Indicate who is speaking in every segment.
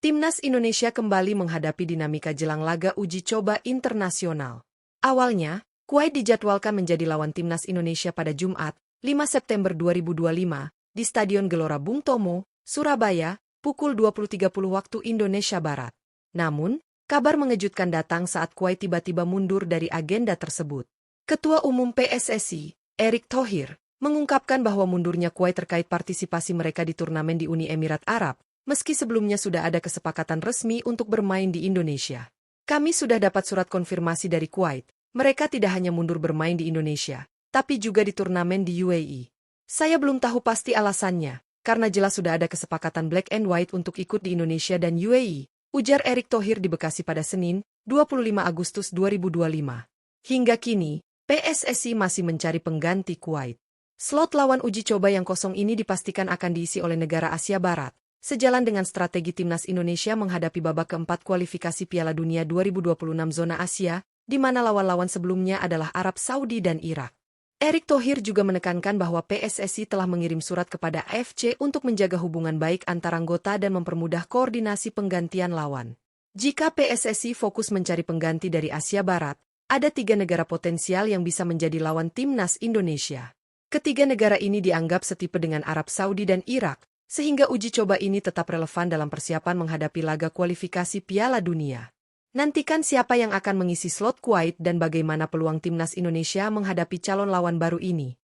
Speaker 1: Timnas Indonesia kembali menghadapi dinamika jelang laga uji coba internasional. Awalnya, Kuwait dijadwalkan menjadi lawan Timnas Indonesia pada Jumat, 5 September 2025, di Stadion Gelora Bung Tomo, Surabaya, pukul 20.30 waktu Indonesia Barat. Namun, kabar mengejutkan datang saat Kuwait tiba-tiba mundur dari agenda tersebut. Ketua Umum PSSI, Erick Thohir, mengungkapkan bahwa mundurnya Kuwait terkait partisipasi mereka di turnamen di Uni Emirat Arab, meski sebelumnya sudah ada kesepakatan resmi untuk bermain di Indonesia. Kami sudah dapat surat konfirmasi dari Kuwait. Mereka tidak hanya mundur bermain di Indonesia, tapi juga di turnamen di UAE. Saya belum tahu pasti alasannya, karena jelas sudah ada kesepakatan black and white untuk ikut di Indonesia dan UAE, ujar Erick Thohir di Bekasi pada Senin, 25 Agustus 2025. Hingga kini, PSSI masih mencari pengganti Kuwait. Slot lawan uji coba yang kosong ini dipastikan akan diisi oleh negara Asia Barat, sejalan dengan strategi Timnas Indonesia menghadapi babak keempat kualifikasi Piala Dunia 2026 zona Asia, di mana lawan-lawan sebelumnya adalah Arab Saudi dan Irak. Erick Thohir juga menekankan bahwa PSSI telah mengirim surat kepada AFC untuk menjaga hubungan baik antar anggota dan mempermudah koordinasi penggantian lawan. Jika PSSI fokus mencari pengganti dari Asia Barat, ada 3 negara potensial yang bisa menjadi lawan Timnas Indonesia. Ketiga negara ini dianggap setipe dengan Arab Saudi dan Irak, sehingga uji coba ini tetap relevan dalam persiapan menghadapi laga kualifikasi Piala Dunia. Nantikan siapa yang akan mengisi slot Kuwait dan bagaimana peluang Timnas Indonesia menghadapi calon lawan baru ini.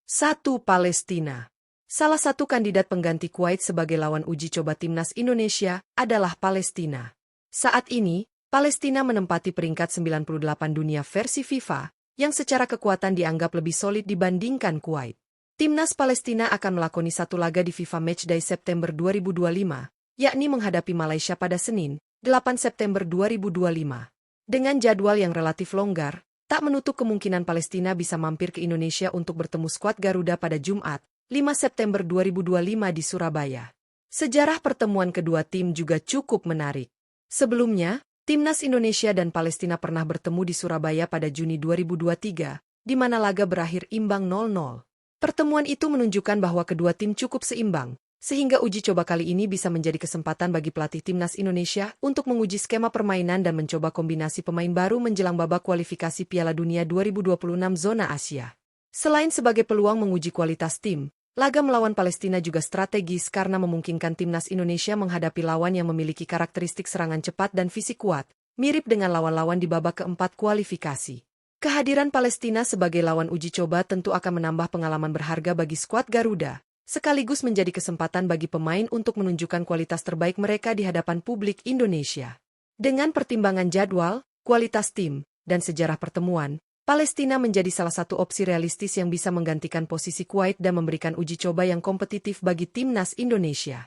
Speaker 1: 1. Palestina. Salah satu kandidat pengganti Kuwait sebagai lawan uji coba Timnas Indonesia adalah Palestina. Saat ini, Palestina menempati peringkat 98 dunia versi FIFA, yang secara kekuatan dianggap lebih solid dibandingkan Kuwait. Timnas Palestina akan melakoni satu laga di FIFA Matchday September 2025, yakni menghadapi Malaysia pada Senin, 8 September 2025. Dengan jadwal yang relatif longgar, tak menutup kemungkinan Palestina bisa mampir ke Indonesia untuk bertemu skuad Garuda pada Jumat, 5 September 2025 di Surabaya. Sejarah pertemuan kedua tim juga cukup menarik. Sebelumnya, Timnas Indonesia dan Palestina pernah bertemu di Surabaya pada Juni 2023, di mana laga berakhir imbang 0-0. Pertemuan itu menunjukkan bahwa kedua tim cukup seimbang, sehingga uji coba kali ini bisa menjadi kesempatan bagi pelatih Timnas Indonesia untuk menguji skema permainan dan mencoba kombinasi pemain baru menjelang babak kualifikasi Piala Dunia 2026 zona Asia. Selain sebagai peluang menguji kualitas tim, laga melawan Palestina juga strategis karena memungkinkan Timnas Indonesia menghadapi lawan yang memiliki karakteristik serangan cepat dan fisik kuat, mirip dengan lawan-lawan di babak keempat kualifikasi. Kehadiran Palestina sebagai lawan uji coba tentu akan menambah pengalaman berharga bagi skuad Garuda, sekaligus menjadi kesempatan bagi pemain untuk menunjukkan kualitas terbaik mereka di hadapan publik Indonesia. Dengan pertimbangan jadwal, kualitas tim, dan sejarah pertemuan, Palestina menjadi salah satu opsi realistis yang bisa menggantikan posisi Kuwait dan memberikan uji coba yang kompetitif bagi Timnas Indonesia.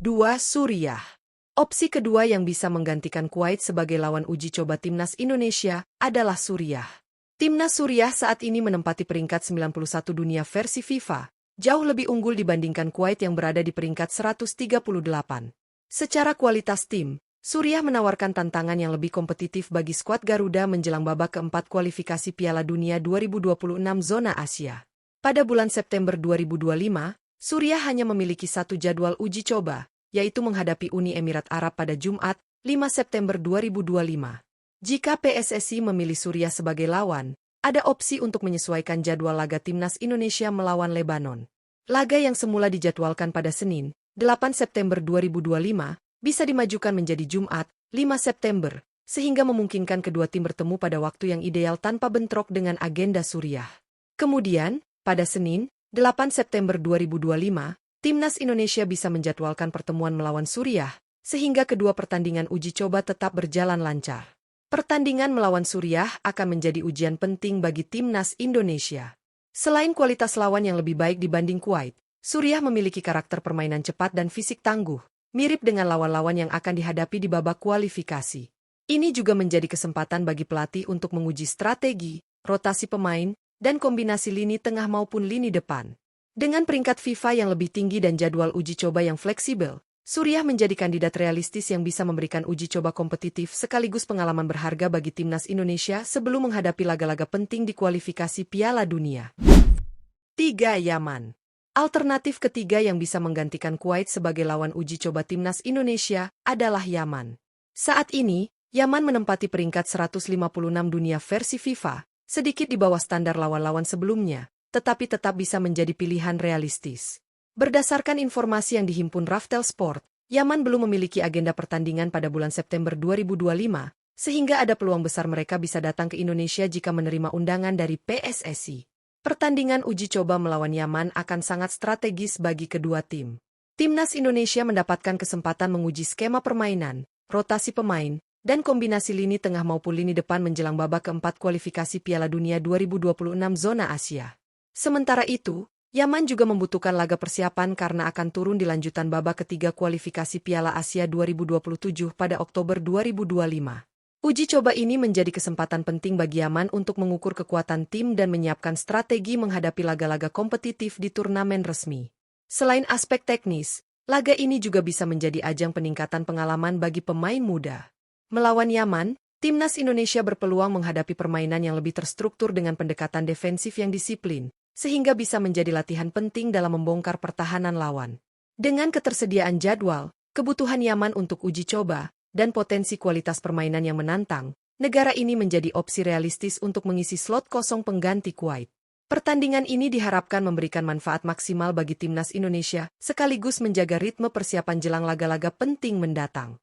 Speaker 1: 2. Suriah. Opsi kedua yang bisa menggantikan Kuwait sebagai lawan uji coba Timnas Indonesia adalah Suriah. Timnas Suriah saat ini menempati peringkat 91 dunia versi FIFA, jauh lebih unggul dibandingkan Kuwait yang berada di peringkat 138. Secara kualitas tim, Suriah menawarkan tantangan yang lebih kompetitif bagi skuad Garuda menjelang babak keempat kualifikasi Piala Dunia 2026 zona Asia. Pada bulan September 2025, Suriah hanya memiliki satu jadwal uji coba, yaitu menghadapi Uni Emirat Arab pada Jumat, 5 September 2025. Jika PSSI memilih Suriah sebagai lawan, ada opsi untuk menyesuaikan jadwal laga Timnas Indonesia melawan Lebanon. Laga yang semula dijadwalkan pada Senin, 8 September 2025, bisa dimajukan menjadi Jumat, 5 September, sehingga memungkinkan kedua tim bertemu pada waktu yang ideal tanpa bentrok dengan agenda Suriah. Kemudian, pada Senin, 8 September 2025, Timnas Indonesia bisa menjadwalkan pertemuan melawan Suriah, sehingga kedua pertandingan uji coba tetap berjalan lancar. Pertandingan melawan Suriah akan menjadi ujian penting bagi Timnas Indonesia. Selain kualitas lawan yang lebih baik dibanding Kuwait, Suriah memiliki karakter permainan cepat dan fisik tangguh, mirip dengan lawan-lawan yang akan dihadapi di babak kualifikasi. Ini juga menjadi kesempatan bagi pelatih untuk menguji strategi, rotasi pemain, dan kombinasi lini tengah maupun lini depan. Dengan peringkat FIFA yang lebih tinggi dan jadwal uji coba yang fleksibel, Suriah menjadi kandidat realistis yang bisa memberikan uji coba kompetitif sekaligus pengalaman berharga bagi timnas Indonesia sebelum menghadapi laga-laga penting di kualifikasi Piala Dunia. 3. Yaman. Alternatif ketiga yang bisa menggantikan Kuwait sebagai lawan uji coba timnas Indonesia adalah Yaman. Saat ini, Yaman menempati peringkat 156 dunia versi FIFA, sedikit di bawah standar lawan-lawan sebelumnya, tetapi tetap bisa menjadi pilihan realistis. Berdasarkan informasi yang dihimpun Raftel Sport, Yaman belum memiliki agenda pertandingan pada bulan September 2025, sehingga ada peluang besar mereka bisa datang ke Indonesia jika menerima undangan dari PSSI. Pertandingan uji coba melawan Yaman akan sangat strategis bagi kedua tim. Timnas Indonesia mendapatkan kesempatan menguji skema permainan, rotasi pemain, dan kombinasi lini tengah maupun lini depan menjelang babak keempat kualifikasi Piala Dunia 2026 zona Asia. Sementara itu, Yaman juga membutuhkan laga persiapan karena akan turun di lanjutan babak ketiga kualifikasi Piala Asia 2027 pada Oktober 2025. Uji coba ini menjadi kesempatan penting bagi Yaman untuk mengukur kekuatan tim dan menyiapkan strategi menghadapi laga-laga kompetitif di turnamen resmi. Selain aspek teknis, laga ini juga bisa menjadi ajang peningkatan pengalaman bagi pemain muda. Melawan Yaman, timnas Indonesia berpeluang menghadapi permainan yang lebih terstruktur dengan pendekatan defensif yang disiplin, sehingga bisa menjadi latihan penting dalam membongkar pertahanan lawan. Dengan ketersediaan jadwal, kebutuhan Yaman untuk uji coba, dan potensi kualitas permainan yang menantang, negara ini menjadi opsi realistis untuk mengisi slot kosong pengganti Kuwait. Pertandingan ini diharapkan memberikan manfaat maksimal bagi timnas Indonesia, sekaligus menjaga ritme persiapan jelang laga-laga penting mendatang.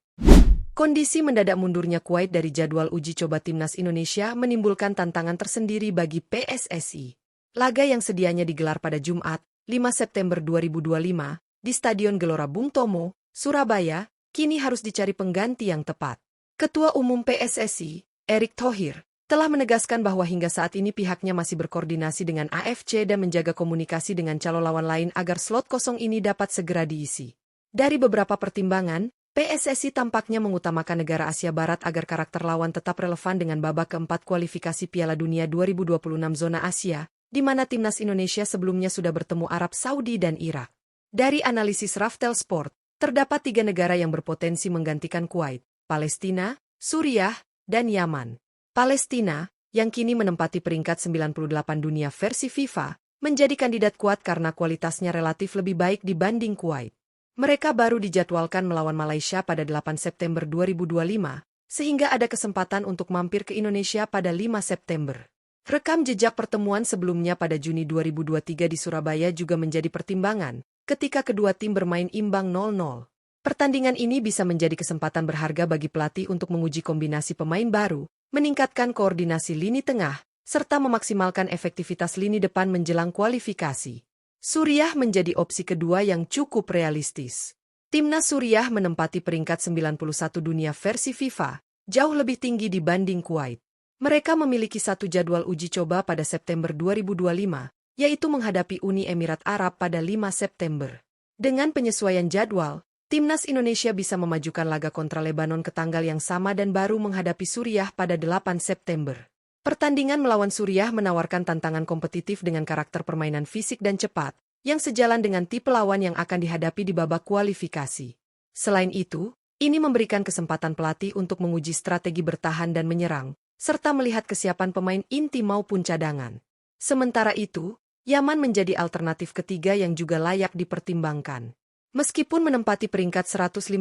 Speaker 1: Kondisi mendadak mundurnya Kuwait dari jadwal uji coba timnas Indonesia menimbulkan tantangan tersendiri bagi PSSI. Laga yang sedianya digelar pada Jumat, 5 September 2025, di Stadion Gelora Bung Tomo, Surabaya, kini harus dicari pengganti yang tepat. Ketua Umum PSSI, Erick Thohir, telah menegaskan bahwa hingga saat ini pihaknya masih berkoordinasi dengan AFC dan menjaga komunikasi dengan calon lawan lain agar slot kosong ini dapat segera diisi. Dari beberapa pertimbangan, PSSI tampaknya mengutamakan negara Asia Barat agar karakter lawan tetap relevan dengan babak keempat kualifikasi Piala Dunia 2026 zona Asia, di mana timnas Indonesia sebelumnya sudah bertemu Arab Saudi dan Irak. Dari analisis Raftel Sport, terdapat 3 negara yang berpotensi menggantikan Kuwait, Palestina, Suriah, dan Yaman. Palestina, yang kini menempati peringkat 98 dunia versi FIFA, menjadi kandidat kuat karena kualitasnya relatif lebih baik dibanding Kuwait. Mereka baru dijadwalkan melawan Malaysia pada 8 September 2025, sehingga ada kesempatan untuk mampir ke Indonesia pada 5 September. Rekam jejak pertemuan sebelumnya pada Juni 2023 di Surabaya juga menjadi pertimbangan, ketika kedua tim bermain imbang 0-0. Pertandingan ini bisa menjadi kesempatan berharga bagi pelatih untuk menguji kombinasi pemain baru, meningkatkan koordinasi lini tengah, serta memaksimalkan efektivitas lini depan menjelang kualifikasi. Suriah menjadi opsi kedua yang cukup realistis. Timnas Suriah menempati peringkat 91 dunia versi FIFA, jauh lebih tinggi dibanding Kuwait. Mereka memiliki satu jadwal uji coba pada September 2025, yaitu menghadapi Uni Emirat Arab pada 5 September. Dengan penyesuaian jadwal, timnas Indonesia bisa memajukan laga kontra Lebanon ke tanggal yang sama dan baru menghadapi Suriah pada 8 September. Pertandingan melawan Suriah menawarkan tantangan kompetitif dengan karakter permainan fisik dan cepat, yang sejalan dengan tipe lawan yang akan dihadapi di babak kualifikasi. Selain itu, ini memberikan kesempatan pelatih untuk menguji strategi bertahan dan menyerang, serta melihat kesiapan pemain inti maupun cadangan. Sementara itu, Yaman menjadi alternatif ketiga yang juga layak dipertimbangkan. Meskipun menempati peringkat 156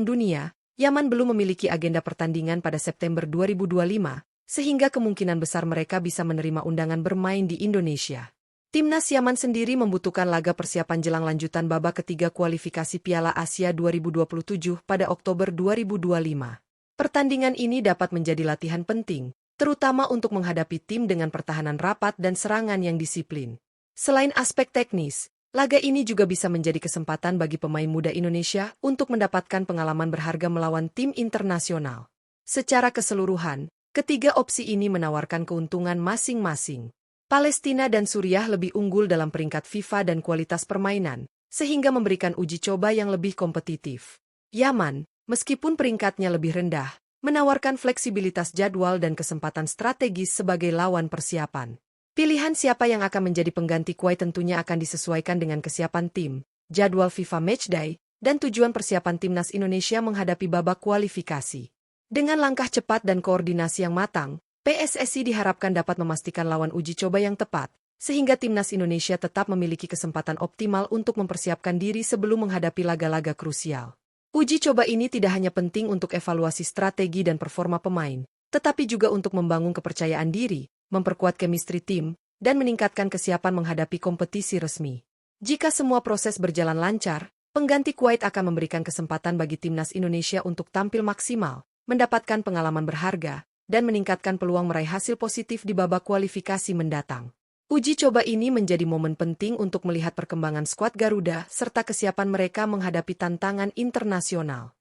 Speaker 1: dunia, Yaman belum memiliki agenda pertandingan pada September 2025, sehingga kemungkinan besar mereka bisa menerima undangan bermain di Indonesia. Timnas Yaman sendiri membutuhkan laga persiapan jelang lanjutan babak ketiga kualifikasi Piala Asia 2027 pada Oktober 2025. Pertandingan ini dapat menjadi latihan penting, terutama untuk menghadapi tim dengan pertahanan rapat dan serangan yang disiplin. Selain aspek teknis, laga ini juga bisa menjadi kesempatan bagi pemain muda Indonesia untuk mendapatkan pengalaman berharga melawan tim internasional. Secara keseluruhan, ketiga opsi ini menawarkan keuntungan masing-masing. Palestina dan Suriah lebih unggul dalam peringkat FIFA dan kualitas permainan, sehingga memberikan uji coba yang lebih kompetitif. Yaman, meskipun peringkatnya lebih rendah, menawarkan fleksibilitas jadwal dan kesempatan strategis sebagai lawan persiapan. Pilihan siapa yang akan menjadi pengganti Kuwait tentunya akan disesuaikan dengan kesiapan tim, jadwal FIFA Matchday, dan tujuan persiapan timnas Indonesia menghadapi babak kualifikasi. Dengan langkah cepat dan koordinasi yang matang, PSSI diharapkan dapat memastikan lawan uji coba yang tepat, sehingga timnas Indonesia tetap memiliki kesempatan optimal untuk mempersiapkan diri sebelum menghadapi laga-laga krusial. Uji coba ini tidak hanya penting untuk evaluasi strategi dan performa pemain, tetapi juga untuk membangun kepercayaan diri, memperkuat chemistry tim, dan meningkatkan kesiapan menghadapi kompetisi resmi. Jika semua proses berjalan lancar, pengganti Kuwait akan memberikan kesempatan bagi timnas Indonesia untuk tampil maksimal, mendapatkan pengalaman berharga, dan meningkatkan peluang meraih hasil positif di babak kualifikasi mendatang. Uji coba ini menjadi momen penting untuk melihat perkembangan skuad Garuda serta kesiapan mereka menghadapi tantangan internasional.